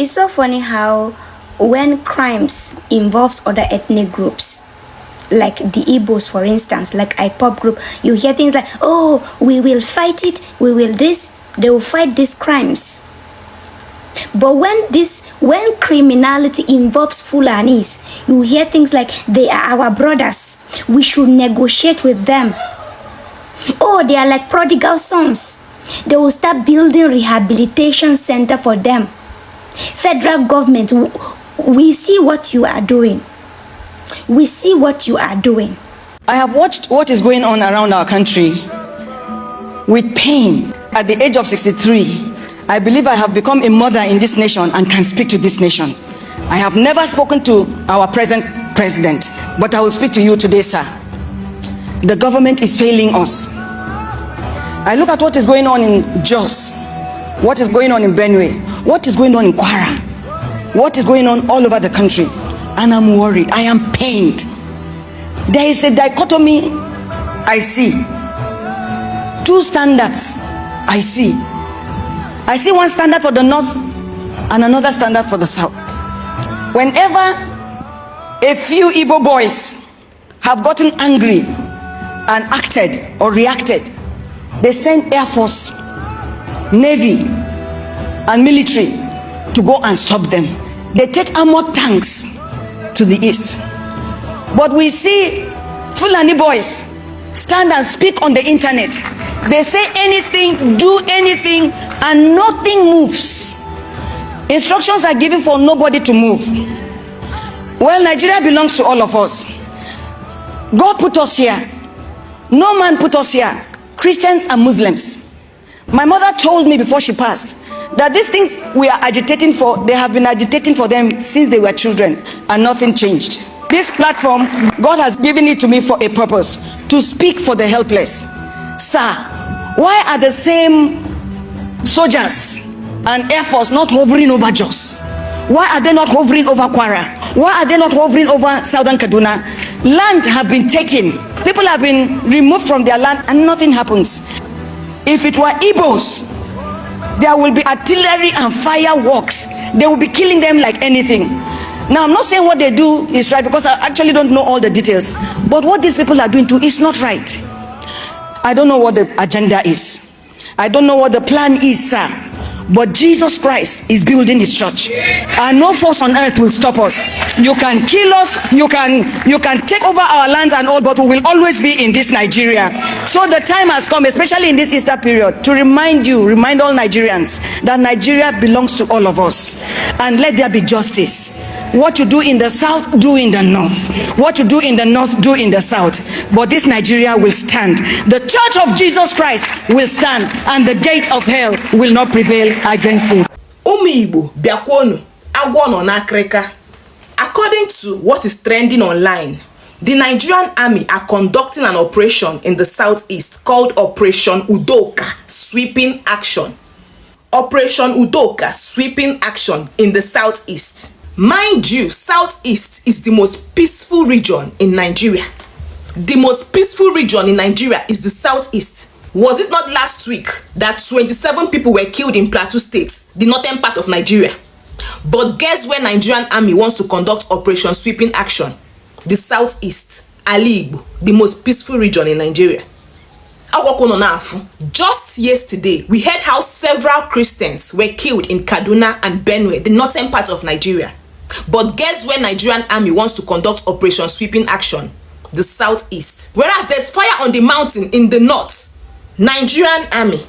It's so funny how when crimes involves other ethnic groups, like the Igbos, for instance, like IPOP group, you hear things like, oh, we will fight it, we will this, they will fight these crimes. But when criminality involves Fulanis, you hear things like, they are our brothers, we should negotiate with them. Oh, they are like prodigal sons. They will start building rehabilitation center for them. Federal government, we see what you are doing. We see what you are doing. I have watched what is going on around our country with pain. At the age of 63, I believe I have become a mother in this nation and can speak to this nation. I have never spoken to our present president, but I will speak to you today, sir. The government is failing us. I look at what is going on in Jos, what is going on in Benue, what is going on in Kwara, what is going on all over the country, and I'm worried. I am pained. There is a dichotomy I see. Two standards I see. I see one standard for the north and another standard for the south. Whenever a few Igbo boys have gotten angry and acted or reacted, they send Air Force, Navy, and military to go and stop them. They take armored tanks to the east. But we see Fulani boys stand and speak on the internet. They say anything, do anything, and nothing moves. Instructions are given for nobody to move. Well, Nigeria belongs to all of us. God put us here. No man put us here. Christians and Muslims. My mother told me before she passed that these things we are agitating for, they have been agitating for them since they were children, and nothing changed. This platform, God has given it to me for a purpose, to speak for the helpless. Sir, why are the same soldiers and Air Force not hovering over Jos? Why are they not hovering over Kwara? Why are they not hovering over Southern Kaduna? Land have been taken. People have been removed from their land and nothing happens. If it were Igbos, there will be artillery and fireworks. They will be killing them like anything. Now, I'm not saying what they do is right, because I actually don't know all the details. But what these people are doing too is not right. I don't know what the agenda is. I don't know what the plan is, sir. But Jesus Christ is building his church, and no force on earth will stop us. You can kill us, you can take over our lands and all, but we will always be in this Nigeria. So the time has come, especially in this Easter period, to remind all Nigerians that Nigeria belongs to all of us, and let there be justice. What you do in the south, do in the north. What you do in the north, do in the south. But this Nigeria will stand. The church of Jesus Christ will stand, and the gate of hell will not prevail against it. Igbo biakwonu agwo no na Africa. According to what is trending online, the Nigerian army are conducting an operation in the southeast called Operation Udoka, sweeping action. Operation Udoka, sweeping action in the southeast. Mind you, southeast is the most peaceful region in Nigeria. The most peaceful region in Nigeria is the southeast. Was it not last week that 27 people were killed in Plateau State, the northern part of Nigeria? But guess where Nigerian army wants to conduct Operation Sweeping Action? The southeast, Igbo, the most peaceful region in Nigeria. Just yesterday, we heard how several Christians were killed in Kaduna and Benue, the northern part of Nigeria. But guess where Nigerian army wants to conduct Operation Sweeping Action? The southeast. Whereas there's fire on the mountain in the north, Nigerian army.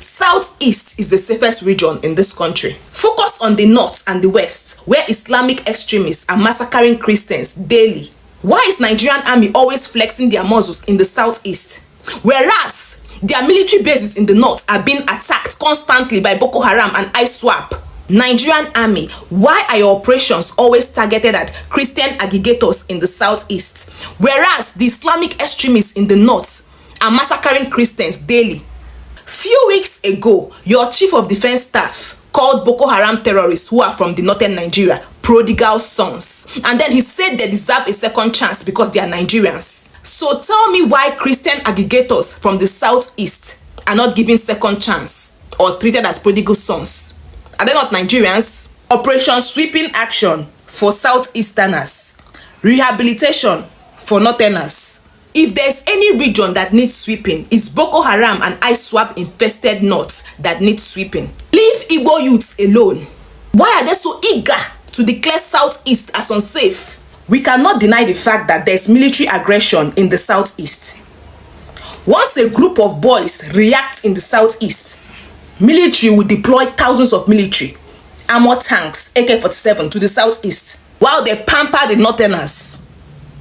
Southeast is the safest region in this country. Focus on the north and the west, where Islamic extremists are massacring Christians daily. Why is Nigerian army always flexing their muscles in the southeast? Whereas their military bases in the north are being attacked constantly by Boko Haram and ISWAP. Nigerian army, why are your operations always targeted at Christian agitators in the southeast, whereas the Islamic extremists in the north are massacring Christians daily? Few weeks ago, your chief of defense staff called Boko Haram terrorists who are from the northern Nigeria prodigal sons, and then he said they deserve a second chance because they are Nigerians. So tell me why Christian agitators from the southeast are not given second chance or treated as prodigal sons. Are they not Nigerians? Operation Sweeping Action for Southeasterners. Rehabilitation for Northerners. If there's any region that needs sweeping, it's Boko Haram and ISWAP infested north that needs sweeping. Leave Igbo youths alone. Why are they so eager to declare Southeast as unsafe? We cannot deny the fact that there's military aggression in the Southeast. Once a group of boys react in the Southeast, military will deploy thousands of military, armored tanks, AK-47 to the Southeast, while they pamper the Northerners.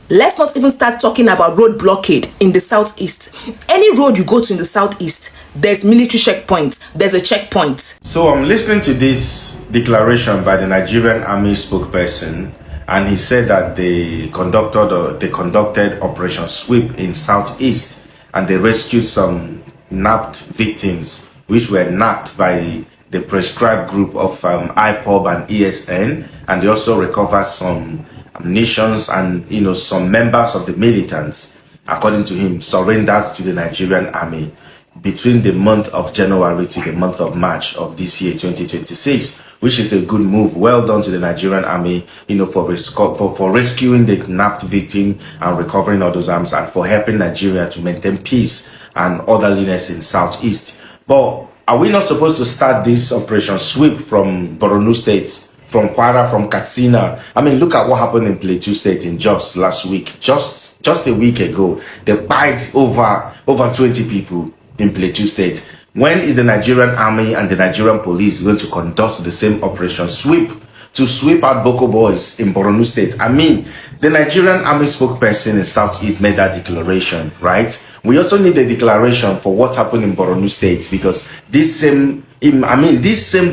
Let's not even start talking about road blockade in the Southeast. Any road you go to in the Southeast, there's military checkpoint, there's a checkpoint. So I'm listening to this declaration by the Nigerian Army spokesperson, and he said that they conducted Operation Sweep in Southeast, and they rescued some napped victims, which were napped by the prescribed group of IPOB and ESN, and they also recovered some nations and some members of the militants, according to him, surrendered to the Nigerian Army between the month of January to the month of March of this year 2026, which is a good move. Well done to the Nigerian Army, for rescuing the napped victim and recovering all those arms, and for helping Nigeria to maintain peace and orderliness in Southeast. But are we not supposed to start this Operation Sweep from Borno State, from Kwara, from Katsina? I mean, look at what happened in Plateau State in Jos last week. Just a week ago, they bite over 20 people in Plateau State. When is the Nigerian Army and the Nigerian police going to conduct the same Operation Sweep to sweep out Boko boys in Borno State? I mean, the Nigerian Army spokesperson in Southeast made that declaration, right? We also need a declaration for what happened in Borno State, because this same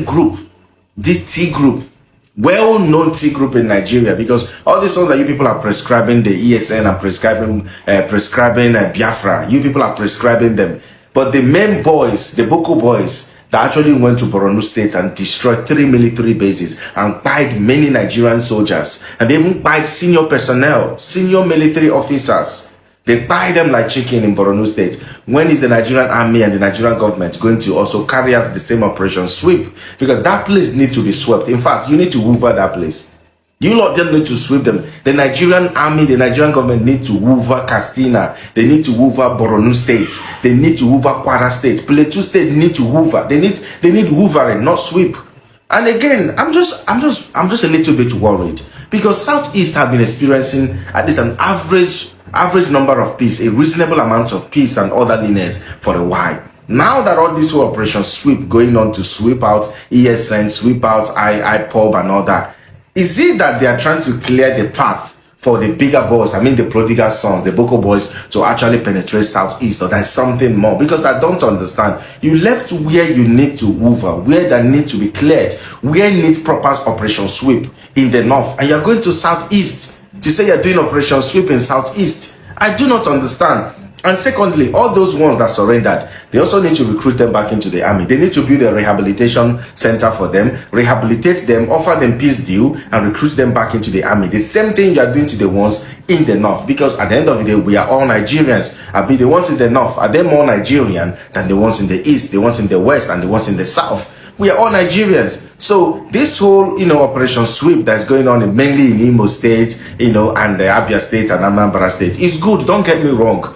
group, this T group, well-known T group in Nigeria, because all these ones that you people are prescribing, the ESN and prescribing Biafra, you people are prescribing them. But the main boys, the Boko boys, that actually went to Borno State and destroyed 3 military bases and killed many Nigerian soldiers, and they even killed senior personnel, senior military officers. They buy them like chicken in Borno State. When is the Nigerian Army and the Nigerian government going to also carry out the same Operation Sweep? Because that place needs to be swept. In fact, you need to hoover that place. You lot just need to sweep them. The Nigerian Army, the Nigerian government need to hoover Katsina. They need to hoover Borno State. They need to hoover Kwara State. Plateau State need to hoover. They need hoovering, not sweep. And again, I'm just a little bit worried, because Southeast have been experiencing at least an average number of peace, a reasonable amount of peace and orderliness for a while. Now that all this whole Operation Sweep going on to sweep out ESN, sweep out IPOB and all that, is it that they are trying to clear the path for the bigger boys, I mean the prodigal sons, the Boko boys, to actually penetrate Southeast, or there's something more? Because I don't understand. You left where you need to hoover, where that need to be cleared, where needs proper Operation Sweep in the north, and you're going to Southeast to say you're doing Operation Sweep in Southeast. I do not understand. And secondly, all those ones that surrendered, they also need to recruit them back into the army. They need to build a rehabilitation center for them, rehabilitate them, offer them peace deal, and recruit them back into the army. The same thing you are doing to the ones in the north, because at the end of the day, we are all Nigerians. The ones in the north, are they more Nigerian than the ones in the east, the ones in the west, and the ones in the south? We are all Nigerians. So this whole, Operation Sweep that's going on mainly in Imo State, and the Abia State and Anambra State is good. Don't get me wrong.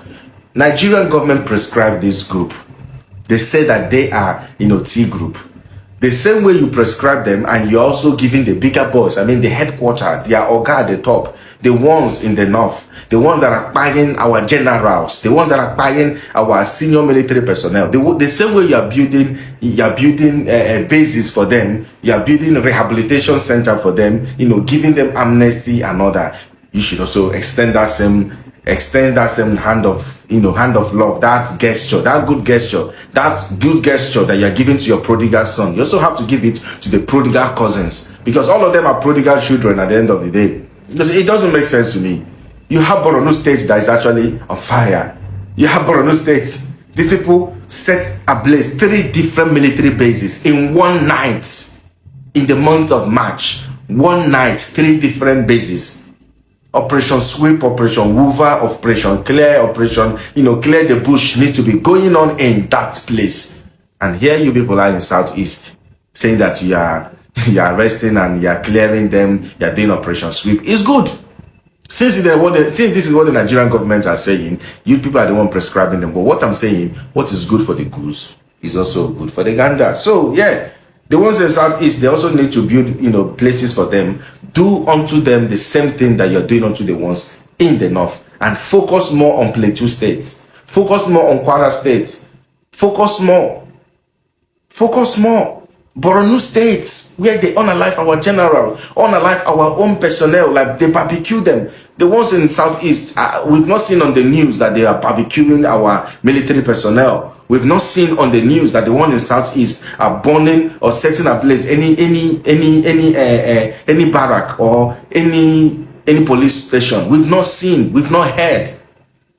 Nigerian government prescribed this group. They say that they are, T group. The same way you prescribe them, and you're also giving the bigger boys, the headquarters, their oga at the top, the ones in the north, the ones that are buying our generals, the ones that are buying our senior military personnel. The same way you are building bases for them, you are building a rehabilitation center for them, giving them amnesty and all that. You should also extend that same hand of love, that good gesture that you're giving to your prodigal son. You also have to give it to the prodigal cousins, because all of them are prodigal children at the end of the day. Because it doesn't make sense to me. You have Borno State that is actually on fire. You have Borno State. These people set ablaze 3 different military bases in one night in the month of March. One night, 3 different bases. Operation Sweep, Operation Hoover, Operation Clear, Operation, clear the bush need to be going on in that place. And here you people are in Southeast saying that you are you're arresting and you're clearing them, you're doing operation sweep. It's good. Since this is what the Nigerian government are saying, you people are the one prescribing them. But what I'm saying, what is good for the goose is also good for the gander. So yeah, the ones in Southeast, they also need to build, places for them. Do unto them the same thing that you're doing unto the ones in the North, and focus more on Plateau State. Focus more on Kwara State. Focus more. Borno State, where they unalive our general, unalive our own personnel, like they barbecue them. The ones in Southeast, we've not seen on the news that they are barbecuing our military personnel. We've not seen on the news that the one in Southeast are burning or setting ablaze any barrack or any police station. We've not seen, we've not heard.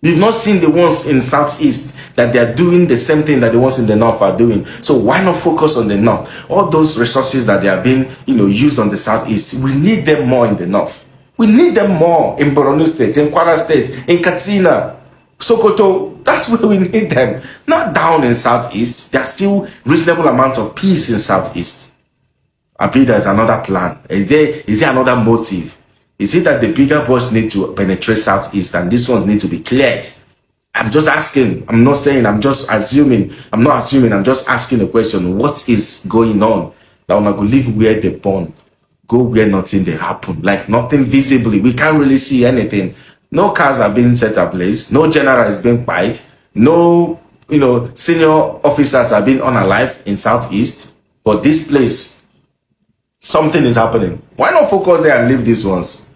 We've not seen the ones in Southeast that they are doing the same thing that the ones in the North are doing. So why not focus on the North? All those resources that they are being, used on the Southeast, we need them more in the North. We need them more in Borno State, in Kwara State, in Katsina, Sokoto. That's where we need them. Not down in Southeast. There's still reasonable amount of peace in Southeast. I believe there's another plan. Is there another motive? Is it that the bigger boys need to penetrate Southeast and these ones need to be cleared? I'm just asking. I'm not saying. I'm just assuming. I'm not assuming. I'm just asking a question. What is going on? Now I'm going to live where they born. Go where nothing they happen. Like nothing visibly. We can't really see anything. No cars are being set ablaze. No general is being fired. No, senior officers are being unalive in Southeast. But this place, something is happening. Why not focus there and leave these ones?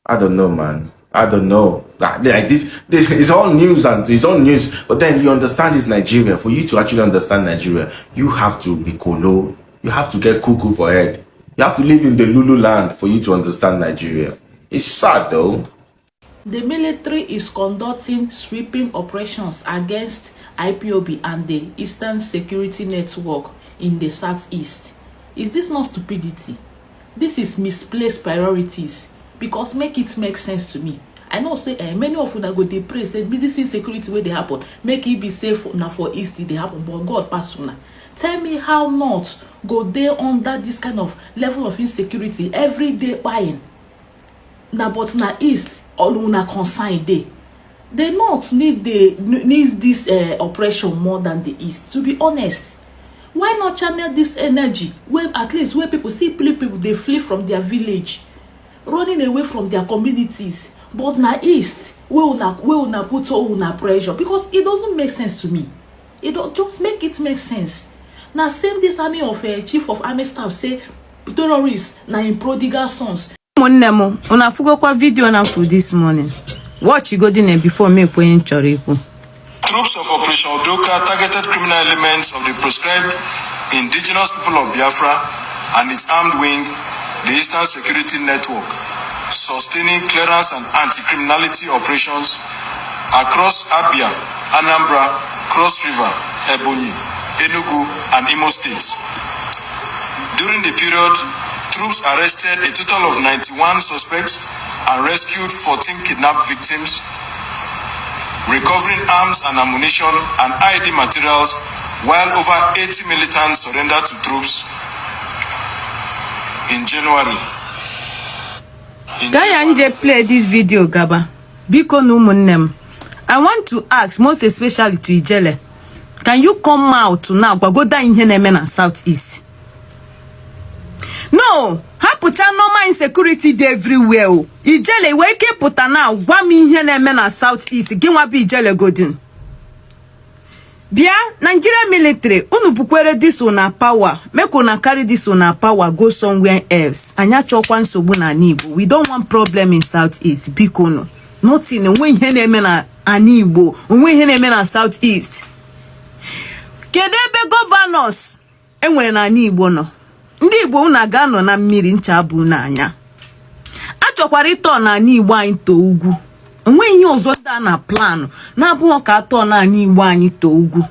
I don't know, man. I don't know. Like this is all news and it's all news. But then you understand it's Nigeria. For you to actually understand Nigeria, you have to be colo. You have to get cuckoo for head. You have to live in the Lulu land for you to understand Nigeria. It's sad though. The military is conducting sweeping operations against IPOB and the Eastern Security Network in the Southeast. Is this not stupidity? This is misplaced priorities. Because make it make sense to me. I know say many of you that go dey pray say this insecurity where they happen, make it be safe now for East they happen, but God pass una. Tell me how not go there under this kind of level of insecurity every day buying. Now but na East all una concern dey. They not need this oppression more than the East. To be honest, why not channel this energy where at least where people see people they flee from their village, running away from their communities, but na East we una put all una pressure, because it doesn't make sense to me. It don't just make it make sense. Now same this army of chief of army staff say terrorists na in prodigal sons. Monemo una fugo kwa video na for this morning. Watch you go there before me point choriku. Troops of Operation Udoka targeted criminal elements of the proscribed indigenous people of Biafra and its armed wing, the Eastern Security Network, sustaining clearance and anti-criminality operations across Abia, Anambra, Cross River, Ebonyi, Enugu, and Imo states. During the period, troops arrested a total of 91 suspects and rescued 14 kidnapped victims, recovering arms and ammunition and ID materials, while over 80 militants surrendered to troops in January. Can you play this video, Gaba? Biko no monem. I want to ask, most especially to Ijele, can you come out now? Go down in Yemen Southeast. No, hapucha normal insecurity dey everywhere. Ijele wake puta now. Gwa mi Yemen Southeast. Ginwa bi Ijele godin. Bia, Nigeria military, unu bukwere this una power. Make una carry this una power, go somewhere else. Anya chokwa nsogbu na Igbo. We don't want problem in Southeast. Biko no. Nothing. Onwe ihe na-eme na Igbo. Onwe ihe na-eme na Southeast. Kedebe governors enwere na Igbo no. Ndị Igbo una ga no na mmiri ncha bụ na anya. Achọkwara ito na Igbo anyị to ugwu. Onwe ihe ọzọ da na plan na abụọ ka atọ na Igbo anyị to ugwu.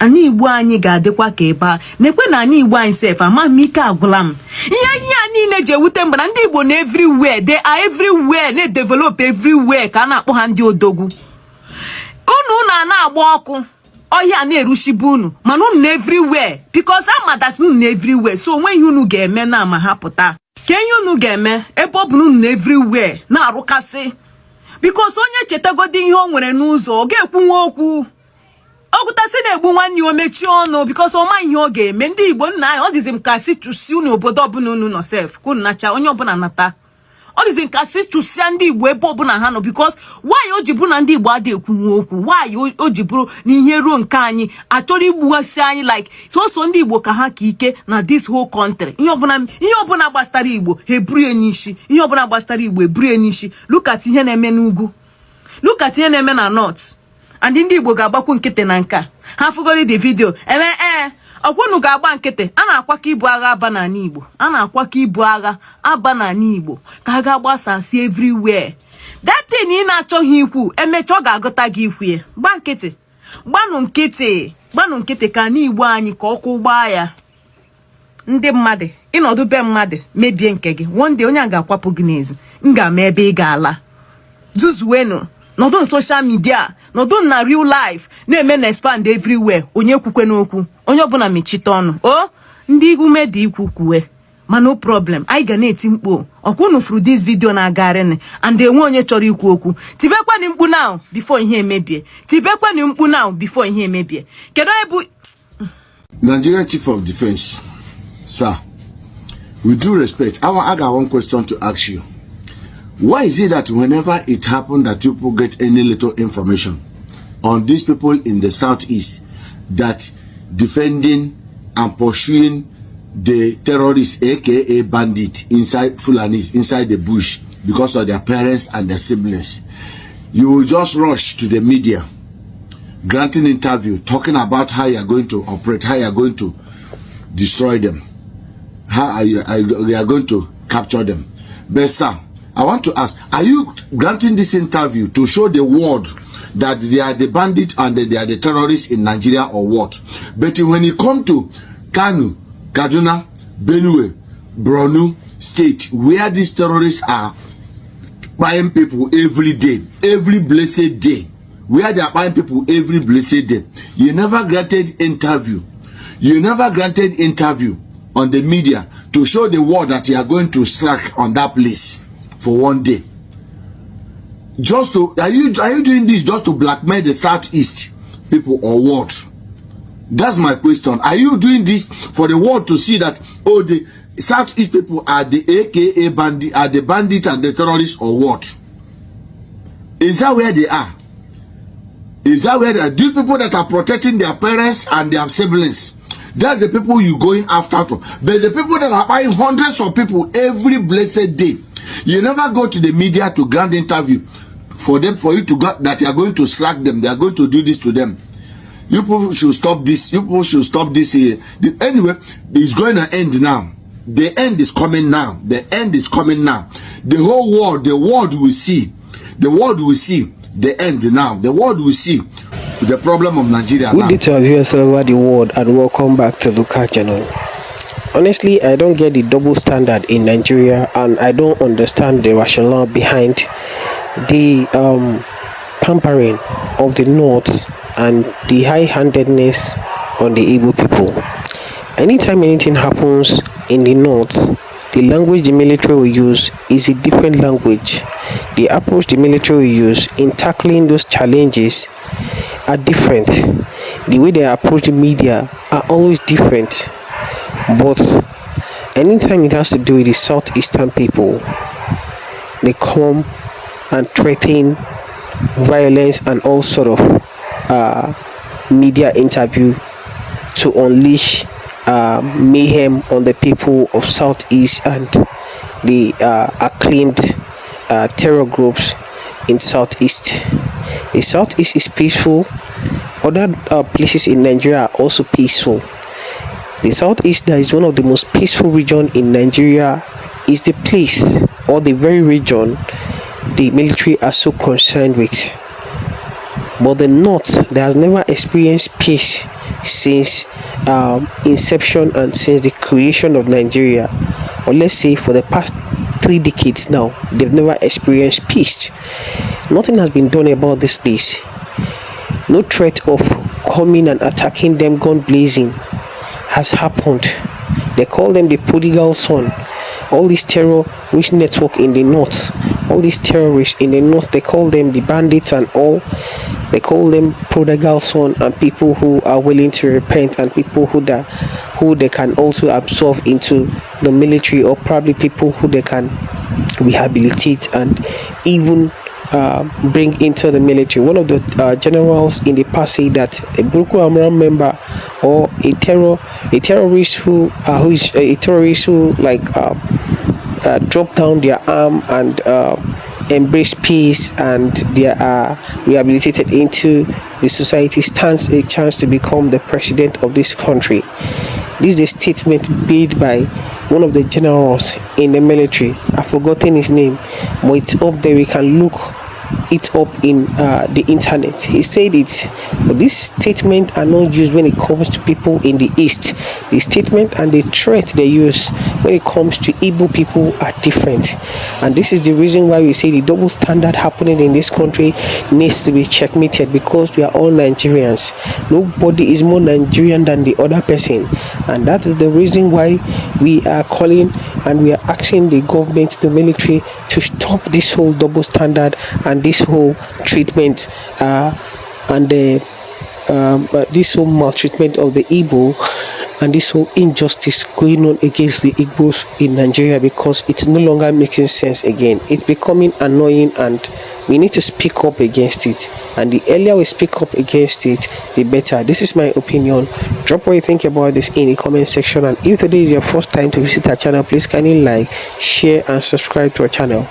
Ani Igbo anyị ga-adịkwa ka ebe nekwe na Igbo anyị sef ama m ike agwụla m. Ihe anyị na-eje wute mba na ndị Igbo na everywhere, they are everywhere, they develop everywhere ka na-akpọ ha ndị odogwu. Unu na-agba ọkụ Oya na erushibu unu mana unu everywhere because ama that unu everywhere so when unu ga-eme na ama hapụta kenye unu ga-eme ebe ọ bụ unu everywhere na arụkasị because onye chetagodi ihe o nwere n'ụzọ ọ ga-ekwunwe okwu ọgụtasị na-egbu nwanne o mechie ọnụ because ọ ma ihe ọ ga-eme ndị Igbo nna anyị ọ dịzị m ka si chụsi unu obodo ọbụla unu nọ sef kwunu nacha onye ọbụla nata ọ dịzị m ka si chụsịa ndị Igbo ebe ọbụla ha nọ because why o ji bụrụ na ndị Igbo adịghị ekwunwe okwu why o ji bụrụ na ihe ruo nke anyị achọrọ igbughasị anyị like sọsọ ndị Igbo ka ha ka ike na this whole country ihe ọbụla gbasara Igbo eburu ya n'isi ihe ọbụla gbasara Igbo eburu ya n'isi look at ihe na-eme n'ugwu look at ihe na-eme na north and ndị Igbo ga-agbakwu nkịtị na nka ha fugori the video ọkwụnụ ga-agba nkịtị a na-akwaka ibu agha aba n'ala Igbo a na-akwaka ibu agha aba n'ala Igbo ka ha ga-agbasasị everywhere that thing ị na-achọghị ikwu emecha ọ ga-agụta gị ikwu ya gba nkịtị gbanụ nkịtị ka na Igbo anyị ka ọkụ gbaa ya ndị mmadụ ịnọdụ be mmadụ mebie nke gị one day onye a ga-akwapụ gị n'ezi m ga-ama ebe ị ga-ala zuzuwenu nọdụ social media nọdụ na real life na-eme na expand everywhere onye kwukwe n'okwu onye ọbụla mechite ọnụ o ndị ume dị ikwu kwuwe ma no problem anyị ga na-eti mkpu ọkwụnụ furu this video na-agarịnị and enwe onye chọrọ ikwu okwu tibekwanị mkpu now before ihe emebie tibekwanị mkpu now before ihe emebie kedu ebu Nigerian Chief of Defense, sir, with due respect, I got one question to ask you. Why is it that whenever it happens that people get any little information on these people in the southeast that defending and pursuing the terrorists, aka bandits, inside Fulanis, inside the bush because of their parents and their siblings, you will just rush to the media, granting interview, talking about how you are going to operate, how you are going to destroy them, how you are going to capture them. But sir, I want to ask, are you granting this interview to show the world that they are the bandits and they are the terrorists in Nigeria or what? But when you come to Kano, Kaduna, Benue, Borno state, where these terrorists are buying people every day, every blessed day, where they are buying people every blessed day, you never granted interview. You never granted interview on the media to show the world that you are going to strike on that place for one day. Just to are you doing this just to blackmail the southeast people or what? That's my question. Are you doing this for the world to see that oh the southeast people are the aka bandit, are the bandits and the terrorists or what? Is that where they are? Is that where they are? These people that are protecting their parents and their siblings, that's the people you going after from. But the people that are buying hundreds of people every blessed day, you never go to the media to grant interview for them, for you to get that you are going to slack them, they are going to do this to them. You people should stop this. You people should stop this here. Anyway, it's going to end now. The end is coming now. The end is coming now. The whole world, the world will see. The world will see the end now. The world will see the problem of Nigeria now. Good day to our viewers all over the world and welcome back to Udoka channel. Honestly, I don't get the double standard in Nigeria and I don't understand the rationale behind the pampering of the North and the high-handedness on the Igbo people. Anytime anything happens in the North, the language the military will use is a different language. The approach the military will use in tackling those challenges are different. The way they approach the media are always different. But anytime it has to do with the southeastern people, they come and threaten violence and all sort of media interview to unleash mayhem on the people of southeast and the acclaimed terror groups in southeast. The southeast is peaceful. Other places in Nigeria are also peaceful. The southeast, that is one of the most peaceful region in Nigeria, is the place or the very region the military are so concerned with. But the north that has never experienced peace since inception and since the creation of Nigeria, or let's say for the past 3 decades now, they've never experienced peace. Nothing has been done about this place. No threat of coming and attacking them gun blazing has happened. They call them the prodigal son. All these terrorist network in the north, all these terrorists in the north, they call them the bandits and all. They call them prodigal son, and people who are willing to repent, and people who they can also absorb into the military, or probably people who they can rehabilitate and even bring into the military. One of the generals in the past said that a Boko Haram member or a terrorist who drop down their arm and embrace peace, and they are rehabilitated into the society, stands a chance to become the president of this country. This is a statement made by one of the generals in the military. I've forgotten his name, but it's up there. We can look it up in the internet. He said it, but this statement are not used when it comes to people in the east. The statement and the threat they use when it comes to Igbo people are different, and this is the reason why we say the double standard happening in this country needs to be checkmated, because we are all Nigerians. Nobody is more Nigerian than the other person, and that is the reason why we are calling and we are asking the government, the military, to stop this whole double standard and this whole treatment and this whole maltreatment of the Igbo, and this whole injustice going on against the Igbos in Nigeria, because it's no longer making sense again. It's becoming annoying, and we need to speak up against it, and the earlier we speak up against it, the better. This is my opinion. Drop what you think about this in the comment section, and if today is your first time to visit our channel, please kindly like, share and subscribe to our channel.